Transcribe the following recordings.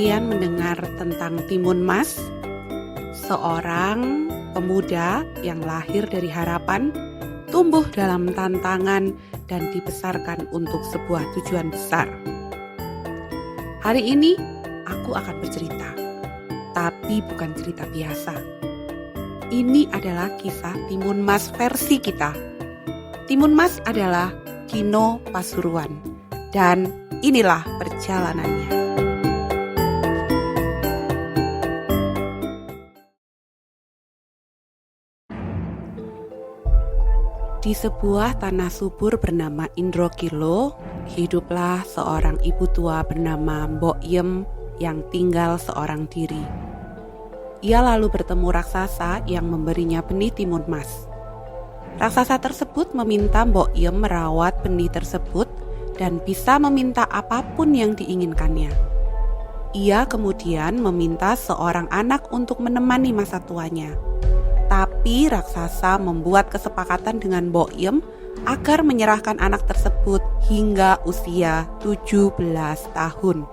kalian mendengar tentang Timun Mas? Seorang pemuda yang lahir dari harapan, tumbuh dalam tantangan dan dibesarkan untuk sebuah tujuan besar. Hari ini aku akan bercerita, tapi bukan cerita biasa. Ini adalah kisah Timun Mas versi kita. Timun Mas adalah Gino Pasuruan, dan inilah perjalanannya. Di sebuah tanah subur bernama Indrokilo, hiduplah seorang ibu tua bernama Mbok Yem yang tinggal seorang diri. Ia lalu bertemu raksasa yang memberinya benih timun mas. Raksasa tersebut meminta Mbok Yem merawat benih tersebut dan bisa meminta apapun yang diinginkannya. Ia kemudian meminta seorang anak untuk menemani masa tuanya. Tapi raksasa membuat kesepakatan dengan Mbok Yem agar menyerahkan anak tersebut hingga usia 17 tahun.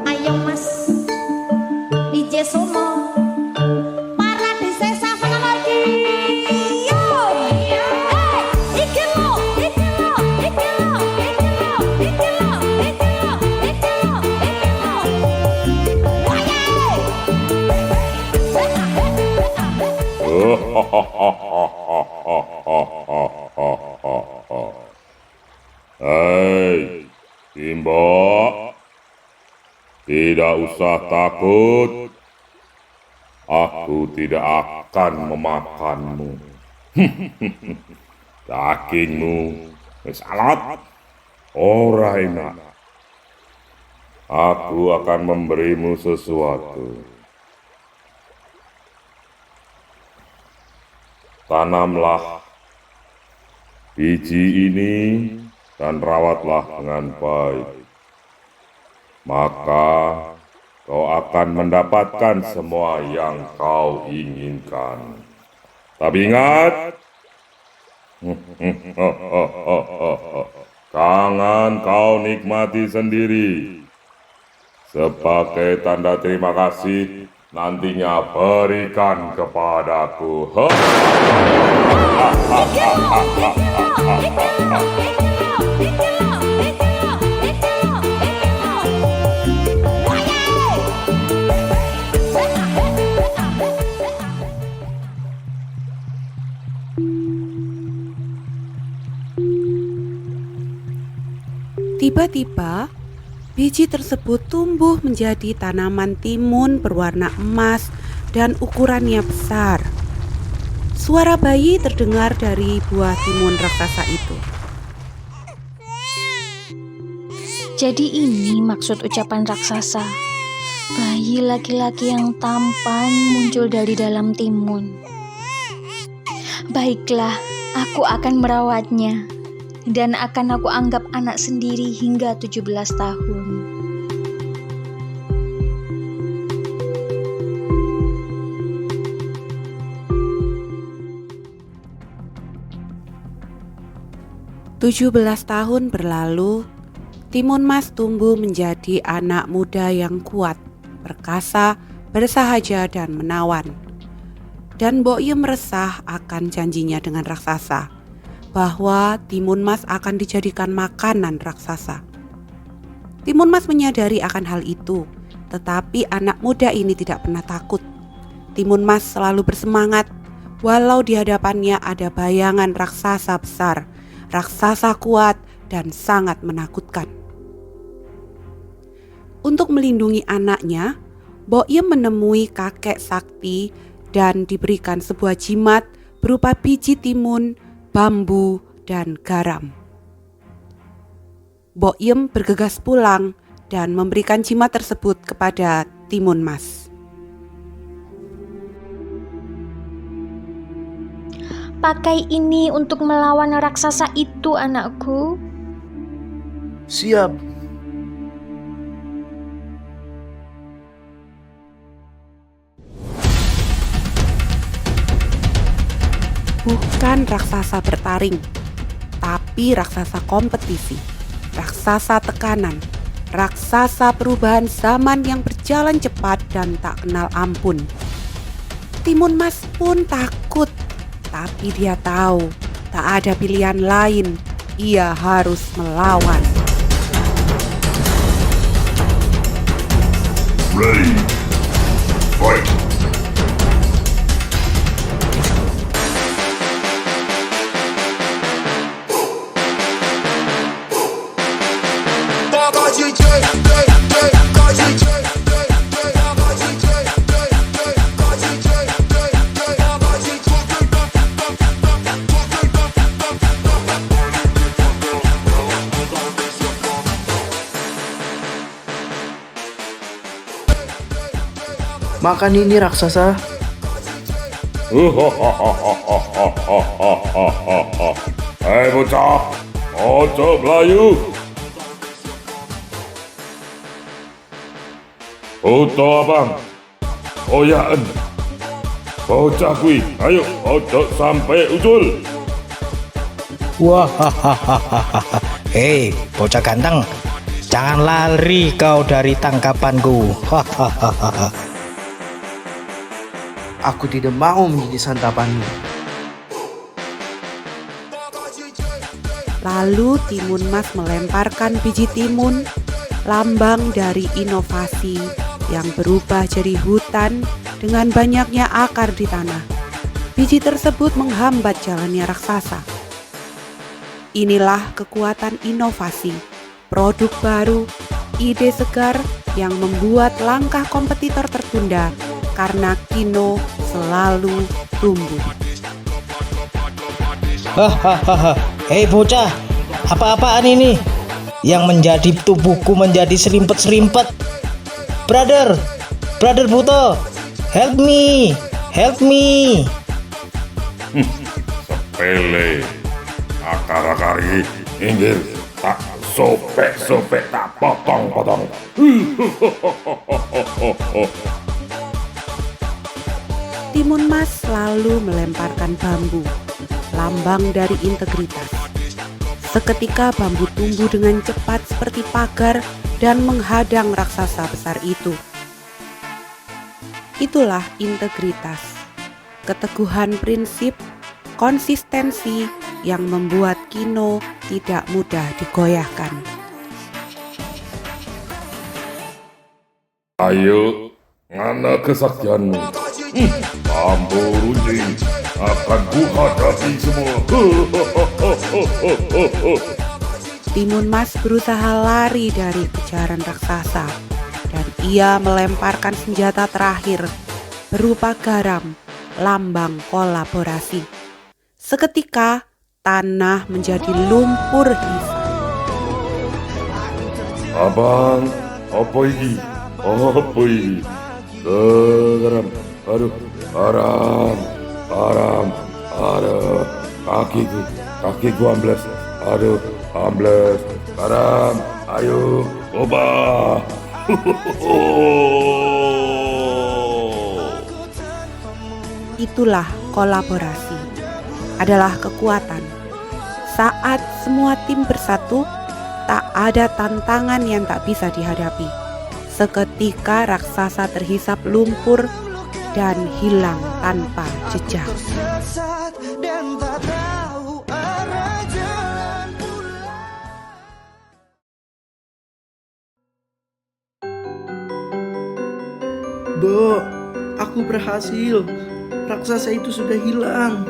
Ayo mas, DJ Somo, para disesa lagi. Yo, iki lo. Hei, Simbok, tidak usah takut. Aku tidak akan memakanmu. Dagingmu wis alat, ora enak. Aku akan memberimu sesuatu. Tanamlah biji ini dan rawatlah dengan baik. Maka kau akan mendapatkan semua yang kau inginkan. Tapi ingat, jangan kau nikmati sendiri. Sebagai tanda terima kasih, nantinya berikan kepadaku. Tiba-tiba, biji tersebut tumbuh menjadi tanaman timun berwarna emas dan ukurannya besar. Suara bayi terdengar dari buah timun raksasa itu. Jadi ini maksud ucapan raksasa. Bayi laki-laki yang tampan muncul dari dalam timun. Baiklah, aku akan merawatnya. Dan akan aku anggap anak sendiri hingga 17 tahun. Tujuh belas tahun berlalu, Timun Mas tumbuh menjadi anak muda yang kuat, perkasa, bersahaja dan menawan. Dan Mbok Yem resah akan janjinya dengan raksasa bahwa Timun Mas akan dijadikan makanan raksasa. Timun Mas menyadari akan hal itu, tetapi anak muda ini tidak pernah takut. Timun Mas selalu bersemangat, walau di hadapannya ada bayangan raksasa besar, raksasa kuat dan sangat menakutkan. Untuk melindungi anaknya, Mbok Yem menemui kakek sakti dan diberikan sebuah jimat berupa biji timun, bambu, dan garam. Mbok Yem bergegas pulang dan memberikan jimat tersebut kepada Timun Mas. Pakai ini untuk melawan raksasa itu, anakku. Siap. bukan raksasa bertaring, tapi raksasa kompetisi, raksasa tekanan, raksasa perubahan zaman yang berjalan cepat dan tak kenal ampun. Timun Mas pun takut, tapi dia tahu tak ada pilihan lain, ia harus melawan. Ready, fight. Makan ini raksasa. Hei bocah, ojo melayu. Foto abang, oyaan. Bocah kui, ayo ojo sampai usul. Wahahaha. Hei, bocah ganteng, jangan lari kau dari tangkapanku. Hahaha. Aku tidak mau menjadi santapanmu. Lalu Timun Mas melemparkan biji timun, lambang dari inovasi yang berubah jadi hutan dengan banyaknya akar di tanah. Biji tersebut menghambat jalannya raksasa. Inilah kekuatan inovasi, produk baru, ide segar yang membuat langkah kompetitor tertunda karena Kino selalu tumbuh. Hahaha. Hei bocah, apa-apaan ini? Yang menjadi tubuhku menjadi serimpet-serimpet. Brother Buto, help me. Sepele, akar-akar ini inggir, tak sobek-sobek, tak potong-potong. Timun Mas selalu melemparkan bambu, lambang dari integritas. Seketika bambu tumbuh dengan cepat seperti pagar dan menghadang raksasa besar itu. Itulah integritas, keteguhan prinsip, konsistensi yang membuat Kino tidak mudah digoyahkan. Ayo, mana kesaktianmu? Bambu runcing akan kuhadapi semua. Timun Mas berusaha lari dari kejaran raksasa dan ia melemparkan senjata terakhir berupa garam, lambang kolaborasi. Seketika tanah menjadi lumpur hisap. Abang, apa ini? Garam, aduh, haram, aduh, kakiku ambles, garam, ayo, ubah. Itulah kolaborasi, adalah kekuatan. Saat semua tim bersatu, tak ada tantangan yang tak bisa dihadapi. Seketika raksasa terhisap lumpur dan hilang tanpa jejak. Bo, aku berhasil. Raksasa itu sudah hilang.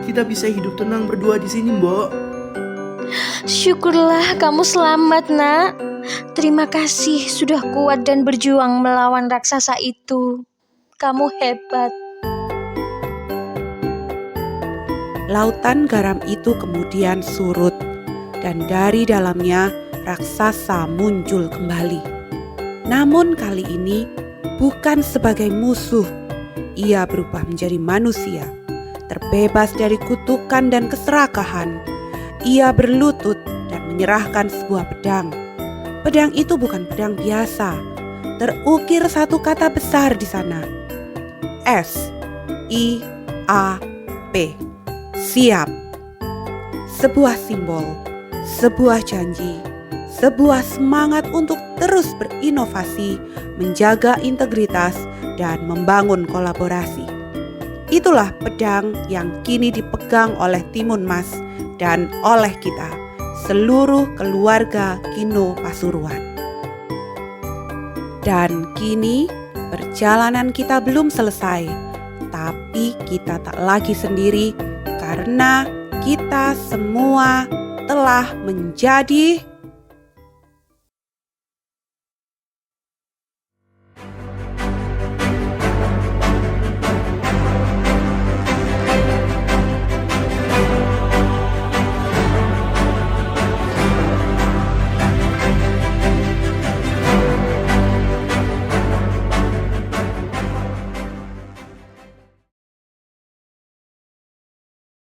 Kita bisa hidup tenang berdua di sini, Bo. Syukurlah kamu selamat, Nak. Terima kasih sudah kuat dan berjuang melawan raksasa itu. Kamu hebat. Lautan garam itu kemudian surut dan dari dalamnya raksasa muncul kembali. Namun kali ini bukan sebagai musuh. Ia berubah menjadi manusia, terbebas dari kutukan dan keserakahan. Ia berlutut dan menyerahkan sebuah pedang. Pedang itu bukan pedang biasa. Terukir satu kata besar di sana. S-I-A-P. Siap. Sebuah simbol, sebuah janji, sebuah semangat untuk terus berinovasi, menjaga integritas, dan membangun kolaborasi. Itulah pedang yang kini dipegang oleh Timun Mas dan oleh kita, seluruh keluarga Kino Pasuruan. Dan kini perjalanan kita belum selesai, tapi kita tak lagi sendiri karena kita semua telah menjadi